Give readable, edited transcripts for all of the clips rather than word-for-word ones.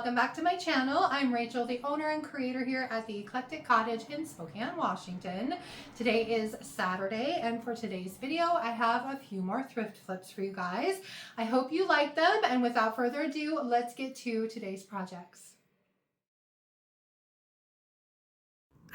welcome back to my channel. I'm Rachel, the owner and creator here at the Eclectic Cottage in Spokane, Washington. Today is Saturday, and for today's video, I have a few more thrift flips for you guys. I hope you like them, and without further ado, let's get to today's projects.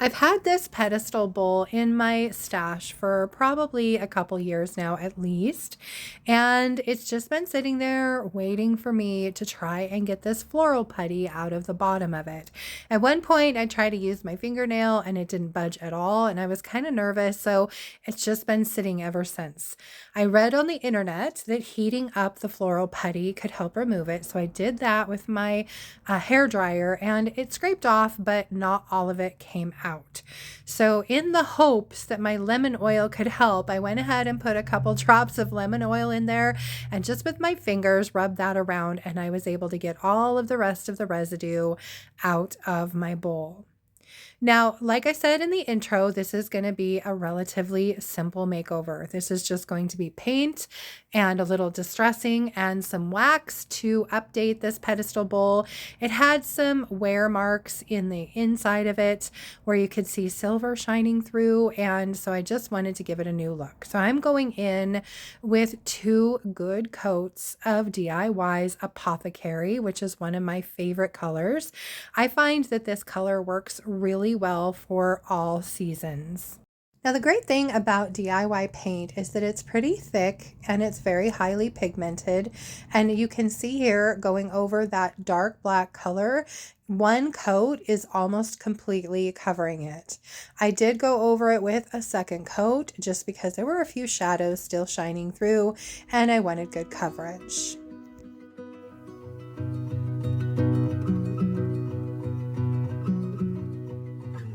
I've had this pedestal bowl in my stash for probably a couple years now at least, and it's just been sitting there waiting for me to try and get this floral putty out of the bottom of it. At one point I tried to use my fingernail and it didn't budge at all, and I was kind of nervous, so it's just been sitting ever since. I read on the internet that heating up the floral putty could help remove it, so I did that with my hair dryer and it scraped off, but not all of it came out. So in the hopes that my lemon oil could help, I went ahead and put a couple drops of lemon oil in there and just with my fingers rubbed that around, and I was able to get all of the rest of the residue out of my bowl. Now, like I said in the intro, this is going to be a relatively simple makeover. This is just going to be paint and a little distressing and some wax to update this pedestal bowl. It had some wear marks in the inside of it where you could see silver shining through, and so I just wanted to give it a new look. So I'm going in with 2 good coats of DIY's Apothecary, which is one of my favorite colors. I find that this color works really well for all seasons. Now, the great thing about DIY paint is that it's pretty thick and it's very highly pigmented, and you can see here going over that dark black color, one coat is almost completely covering it. I did go over it with a second coat just because there were a few shadows still shining through and I wanted good coverage.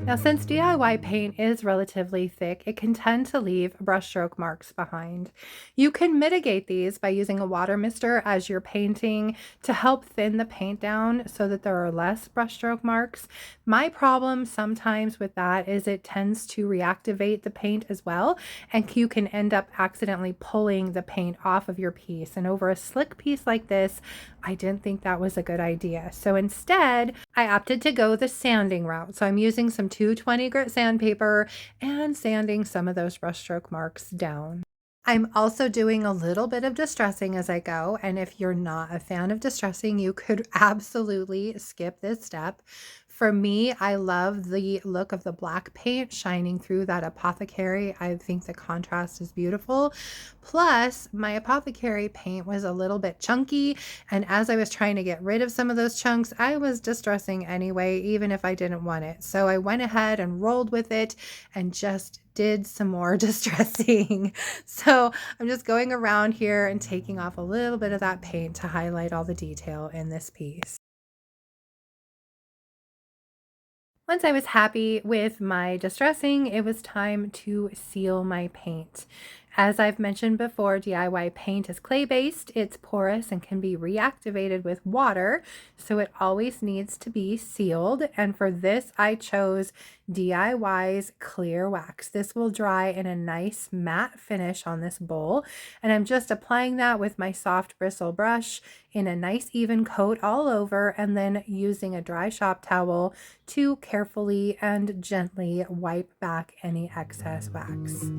Now, since DIY paint is relatively thick, it can tend to leave brushstroke marks behind. You can mitigate these by using a water mister as you're painting to help thin the paint down so that there are less brushstroke marks. My problem sometimes with that is it tends to reactivate the paint as well, and you can end up accidentally pulling the paint off of your piece. And over a slick piece like this, I didn't think that was a good idea. So instead, I opted to go the sanding route. So I'm using some 220 grit sandpaper and sanding some of those brushstroke marks down. I'm also doing a little bit of distressing as I go, and if you're not a fan of distressing, you could absolutely skip this step. For me, I love the look of the black paint shining through that Apothecary. I think the contrast is beautiful. Plus, my Apothecary paint was a little bit chunky, and as I was trying to get rid of some of those chunks, I was distressing anyway, even if I didn't want it. So I went ahead and rolled with it and just did some more distressing. So I'm just going around here and taking off a little bit of that paint to highlight all the detail in this piece. Once I was happy with my distressing, it was time to seal my paint. As I've mentioned before, DIY paint is clay-based, it's porous and can be reactivated with water, so it always needs to be sealed. And for this, I chose DIY's clear wax. This will dry in a nice matte finish on this bowl, and I'm just applying that with my soft bristle brush in a nice even coat all over, and then using a dry shop towel to carefully and gently wipe back any excess wax.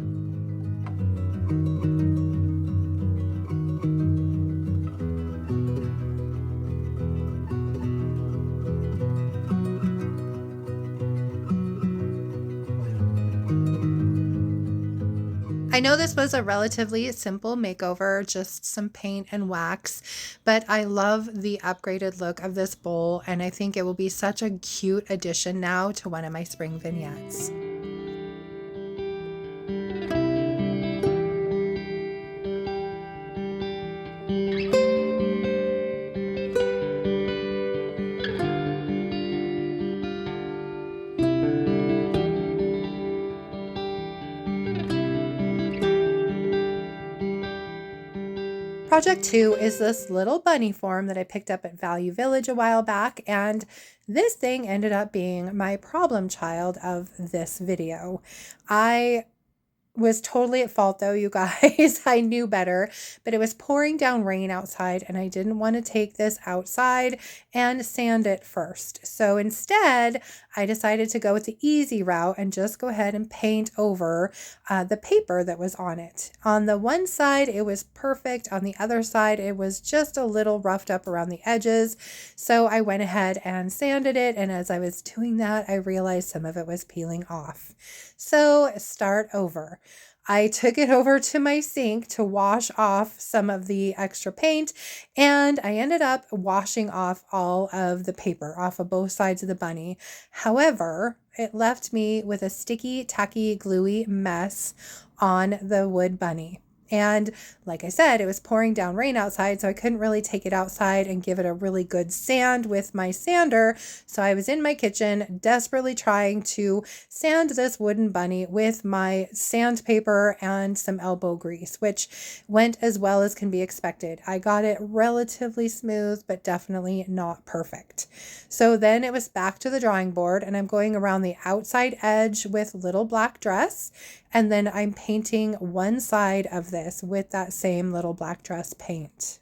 I know this was a relatively simple makeover, just some paint and wax, but I love the upgraded look of this bowl, and I think it will be such a cute addition now to one of my spring vignettes. Project 2 is this little bunny form that I picked up at Value Village a while back, and this thing ended up being my problem child of this video. I was totally at fault though, you guys. I knew better, but it was pouring down rain outside and I didn't want to take this outside and sand it first. So instead, I decided to go with the easy route and just go ahead and paint over the paper that was on it. On the one side, it was perfect. On the other side, it was just a little roughed up around the edges. So I went ahead and sanded it. And as I was doing that, I realized some of it was peeling off. So start over. I took it over to my sink to wash off some of the extra paint, and I ended up washing off all of the paper off of both sides of the bunny. However, it left me with a sticky, tacky, gluey mess on the wood bunny. And like I said, it was pouring down rain outside, so I couldn't really take it outside and give it a really good sand with my sander. So I was in my kitchen desperately trying to sand this wooden bunny with my sandpaper and some elbow grease, which went as well as can be expected. I got it relatively smooth, but definitely not perfect. So then it was back to the drawing board, and I'm going around the outside edge with Little Black Dress. And then I'm painting one side of this with that same Little Black Dress paint.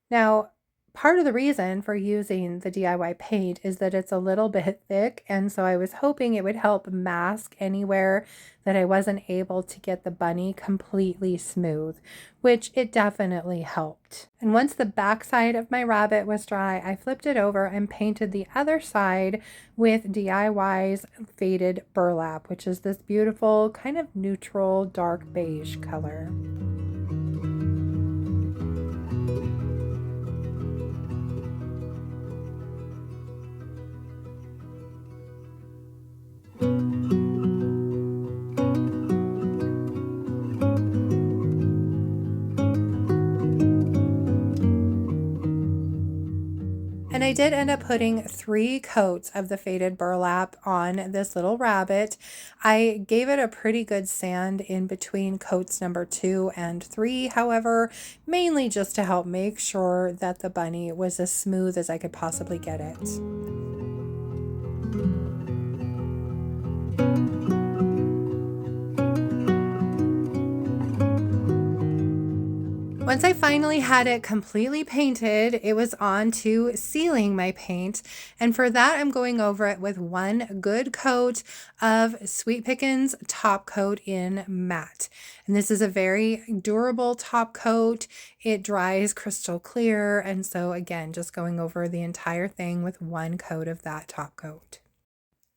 Now, part of the reason for using the DIY paint is that it's a little bit thick, and so I was hoping it would help mask anywhere that I wasn't able to get the bunny completely smooth, which it definitely helped. And once the back side of my rabbit was dry, I flipped it over and painted the other side with DIY's Faded Burlap, which is this beautiful kind of neutral dark beige color. And I did end up putting 3 coats of the Faded Burlap on this little rabbit. I gave it a pretty good sand in between coats number 2 and 3, however, mainly just to help make sure that the bunny was as smooth as I could possibly get it. Once I finally had it completely painted, it was on to sealing my paint. And for that, I'm going over it with one good coat of Sweet Pickins Top Coat in Matte. And this is a very durable top coat. It dries crystal clear. And so again, just going over the entire thing with one coat of that top coat.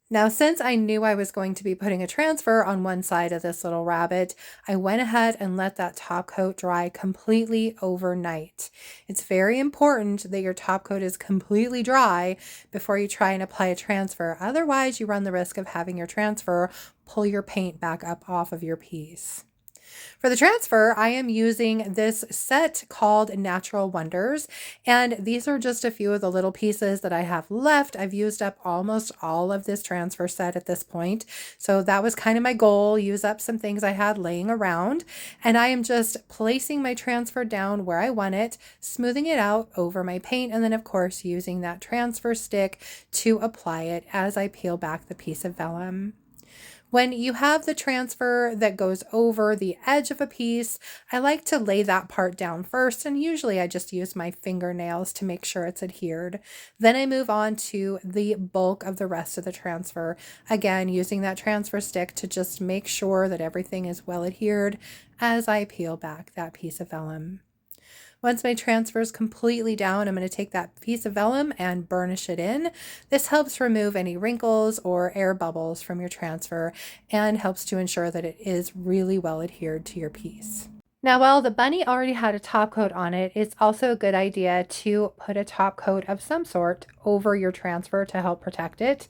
Now, since I knew I was going to be putting a transfer on one side of this little rabbit, I went ahead and let that top coat dry completely overnight. It's very important that your top coat is completely dry before you try and apply a transfer. Otherwise, you run the risk of having your transfer pull your paint back up off of your piece. For the transfer, I am using this set called Natural Wonders, and these are just a few of the little pieces that I have left. I've used up almost all of this transfer set at this point, so that was kind of my goal, use up some things I had laying around, and I am just placing my transfer down where I want it, smoothing it out over my paint, and then of course using that transfer stick to apply it as I peel back the piece of vellum. When you have the transfer that goes over the edge of a piece, I like to lay that part down first, and usually I just use my fingernails to make sure it's adhered. Then I move on to the bulk of the rest of the transfer, again using that transfer stick to just make sure that everything is well adhered as I peel back that piece of vellum. Once my transfer is completely down, I'm going to take that piece of vellum and burnish it in. This helps remove any wrinkles or air bubbles from your transfer and helps to ensure that it is really well adhered to your piece. Now, while the bunny already had a top coat on it, it's also a good idea to put a top coat of some sort over your transfer to help protect it.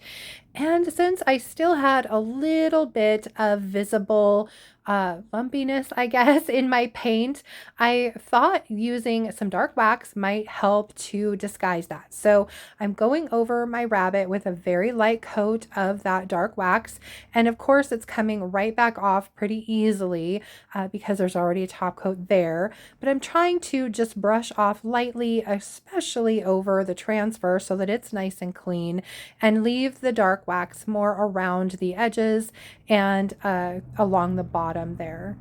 And since I still had a little bit of visible lumpiness, I guess, in my paint, I thought using some dark wax might help to disguise that. So I'm going over my rabbit with a very light coat of that dark wax. And of course, it's coming right back off pretty easily because there's already a top coat there. But I'm trying to just brush off lightly, especially over the transfer so that it's nice and clean, and leave the dark dark wax more around the edges and along the bottom there.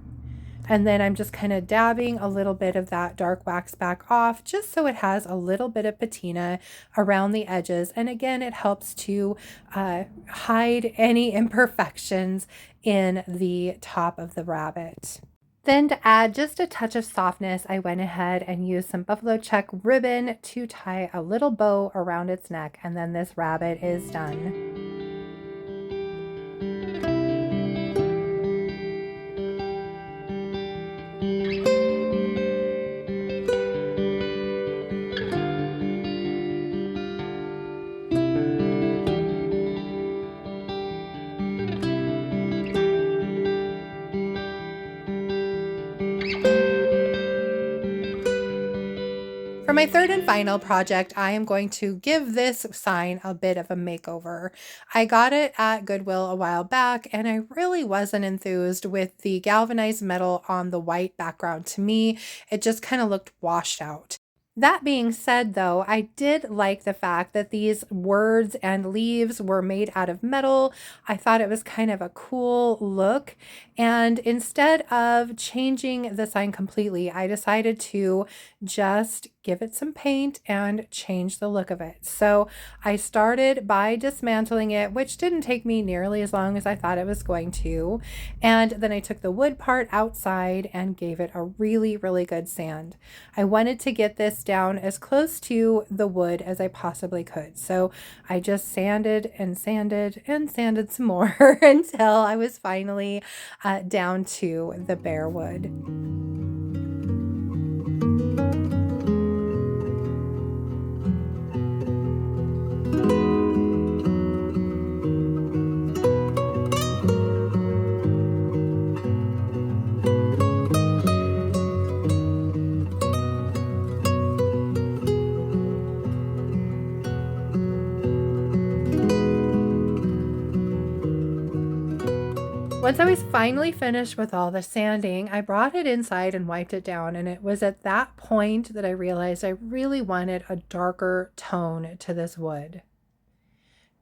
And then I'm just kind of dabbing a little bit of that dark wax back off just so it has a little bit of patina around the edges. And again, it helps to hide any imperfections in the top of the rabbit. Then to add just a touch of softness, I went ahead and used some buffalo check ribbon to tie a little bow around its neck. And then this rabbit is done. For my third and final project, I am going to give this sign a bit of a makeover. I got it at Goodwill a while back, and I really wasn't enthused with the galvanized metal on the white background. To me, it just kind of looked washed out. That being said, though, I did like the fact that these words and leaves were made out of metal. I thought it was kind of a cool look. And instead of changing the sign completely, I decided to just give it some paint and change the look of it. So I started by dismantling it, which didn't take me nearly as long as I thought it was going to. And then I took the wood part outside and gave it a really, really good sand. I wanted to get this down as close to the wood as I possibly could. So I just sanded and sanded and sanded some more until I was finally down to the bare wood. Once I was finally finished with all the sanding, I brought it inside and wiped it down, and it was at that point that I realized I really wanted a darker tone to this wood.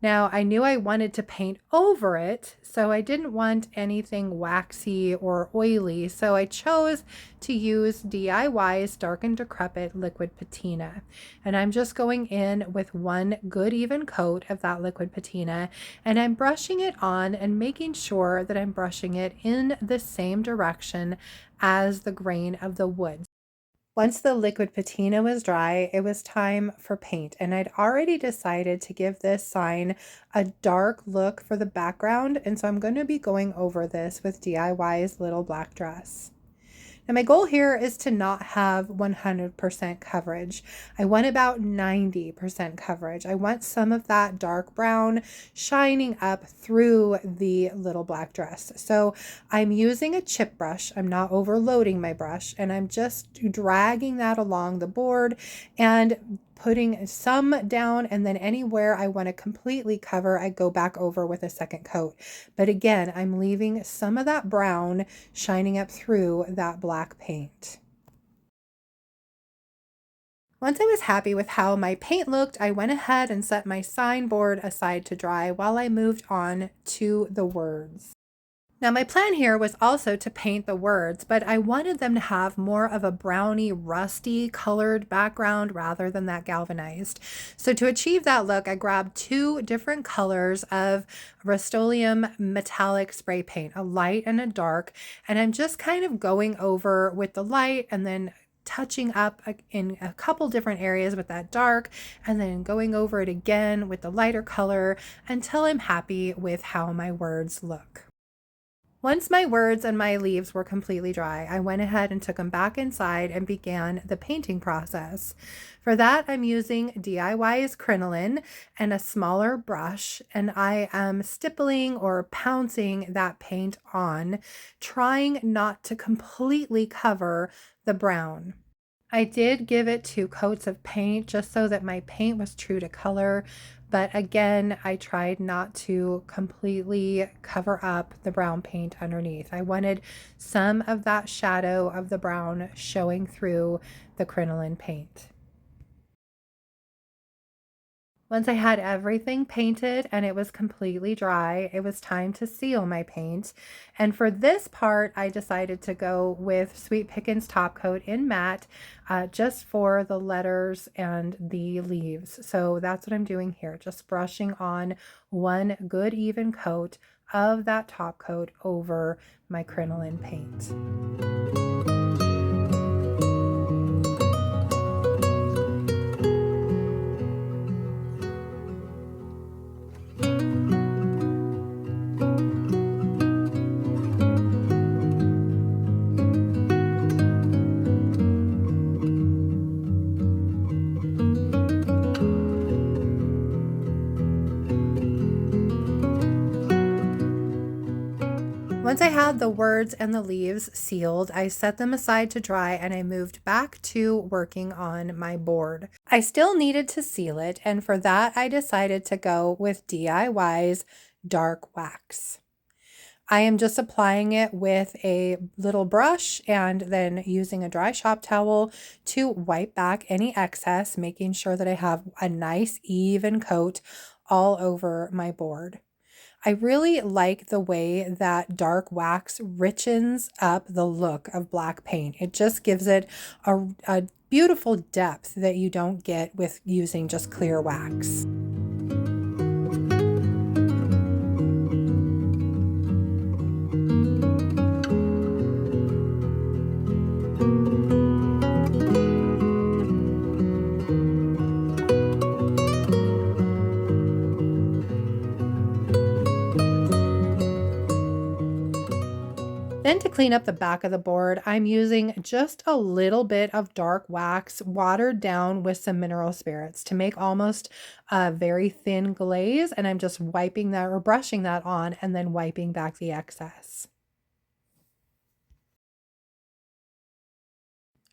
Now, I knew I wanted to paint over it, so I didn't want anything waxy or oily, so I chose to use DIY's Dark and Decrepit liquid patina. And I'm just going in with one good even coat of that liquid patina, and I'm brushing it on and making sure that I'm brushing it in the same direction as the grain of the wood. Once the liquid patina was dry, it was time for paint, and I'd already decided to give this sign a dark look for the background, and so I'm going to be going over this with DIY's little black dress. Now, my goal here is to not have 100% coverage. I want about 90% coverage. I want some of that dark brown shining up through the little black dress. So I'm using a chip brush. I'm not overloading my brush, and I'm just dragging that along the board and putting some down, and then anywhere I want to completely cover, I go back over with a second coat. But again, I'm leaving some of that brown shining up through that black paint. Once I was happy with how my paint looked, I went ahead and set my sign board aside to dry while I moved on to the words. Now, my plan here was also to paint the words, but I wanted them to have more of a browny, rusty colored background rather than that galvanized. So to achieve that look, I grabbed two different colors of Rust-Oleum metallic spray paint, a light and a dark, and I'm just kind of going over with the light and then touching up in a couple different areas with that dark, and then going over it again with the lighter color until I'm happy with how my words look. Once my words and my leaves were completely dry, I went ahead and took them back inside and began the painting process. For that, I'm using DIY's Crinoline and a smaller brush, and I am stippling or pouncing that paint on, trying not to completely cover the brown. I did give it 2 coats of paint just so that my paint was true to color, but again, I tried not to completely cover up the brown paint underneath. I wanted some of that shadow of the brown showing through the crinoline paint. Once I had everything painted and it was completely dry, it was time to seal my paint. And for this part, I decided to go with Sweet Pickins Top Coat in matte, just for the letters and the leaves. So that's what I'm doing here, just brushing on one good even coat of that top coat over my crinoline paint. Once I had the words and the leaves sealed, I set them aside to dry and I moved back to working on my board. I still needed to seal it, and for that I decided to go with DIY's dark wax. I am just applying it with a little brush and then using a dry shop towel to wipe back any excess, making sure that I have a nice even coat all over my board. I really like the way that dark wax richens up the look of black paint. It just gives it a beautiful depth that you don't get with using just clear wax. Then to clean up the back of the board, I'm using just a little bit of dark wax watered down with some mineral spirits to make almost a very thin glaze. And I'm just wiping that or brushing that on and then wiping back the excess.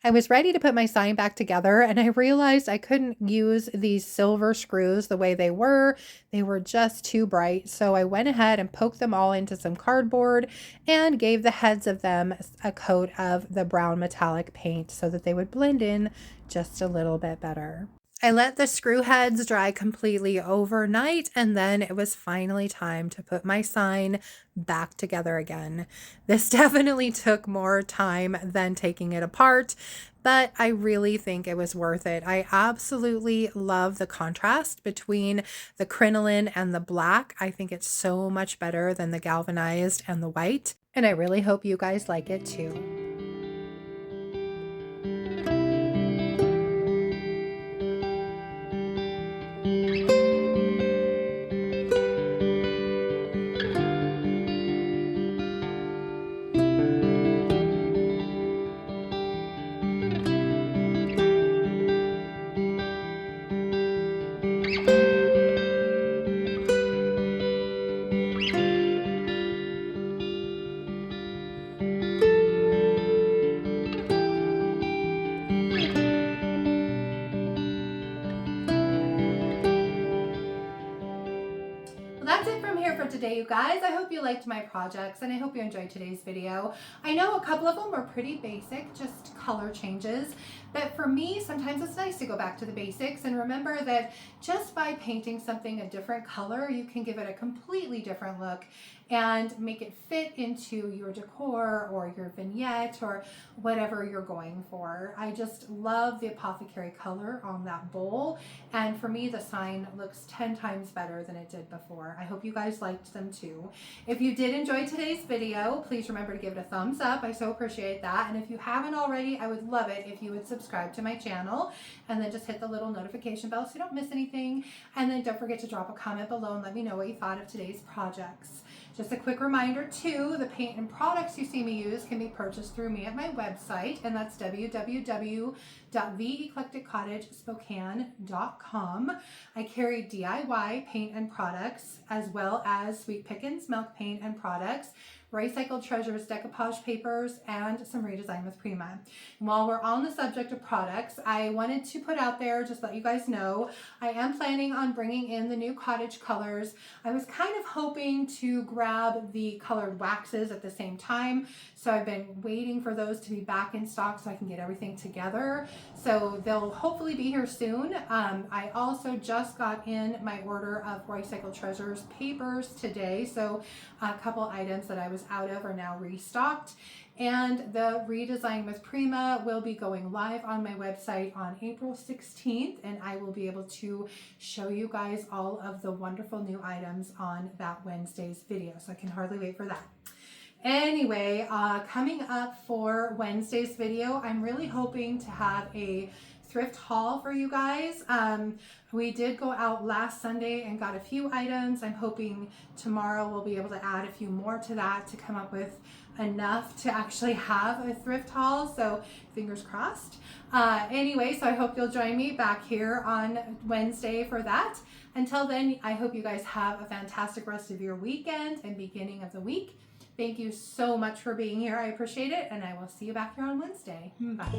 I was ready to put my sign back together and I realized I couldn't use these silver screws the way they were. They were just too bright. So I went ahead and poked them all into some cardboard and gave the heads of them a coat of the brown metallic paint so that they would blend in just a little bit better. I let the screw heads dry completely overnight, and then it was finally time to put my sign back together again. This definitely took more time than taking it apart, but I really think it was worth it. I absolutely love the contrast between the crinoline and the black. I think it's so much better than the galvanized and the white, and I really hope you guys like it too. That's it from here for today, you guys. I hope you liked my projects and I hope you enjoyed today's video. I know a couple of them were pretty basic, just color changes, but for me, sometimes it's nice to go back to the basics and remember that just by painting something a different color, you can give it a completely different look and make it fit into your decor or your vignette or whatever you're going for. I just love the Apothecary color on that bowl, and for me the sign looks 10 times better than it did before. I hope you guys liked them too. If you did enjoy today's video, please remember to give it a thumbs up. I so appreciate that. And if you haven't already, I would love it if you would subscribe to my channel and then just hit the little notification bell so you don't miss anything. And then don't forget to drop a comment below and let me know what you thought of today's projects. Just a quick reminder too, the paint and products you see me use can be purchased through me at my website, and that's www.theeclecticcottagespokane.com. I carry DIY paint and products as well as Sweet Pickins milk paint and products, Recycled Treasures decoupage papers, and some Redesign with Prima. And while we're on the subject of products, I wanted to put out there, just let you guys know, I am planning on bringing in the new cottage colors. I was kind of hoping to grab the colored waxes at the same time, so I've been waiting for those to be back in stock so I can get everything together. So they'll hopefully be here soon. I also just got in my order of Recycled Treasures papers today, so a couple items that I was out of are now restocked. And the Redesign with Prima will be going live on my website on April 16th, and I will be able to show you guys all of the wonderful new items on that Wednesday's video. So I can hardly wait for that. Anyway, coming up for Wednesday's video, I'm really hoping to have a thrift haul for you guys. We did go out last Sunday and got a few items. I'm hoping tomorrow we'll be able to add a few more to that to come up with enough to actually have a thrift haul, so fingers crossed. Anyway, so I hope you'll join me back here on Wednesday for that. Until then, I hope you guys have a fantastic rest of your weekend and beginning of the week. Thank you so much for being here. I appreciate it, and I will see you back here on Wednesday. Bye.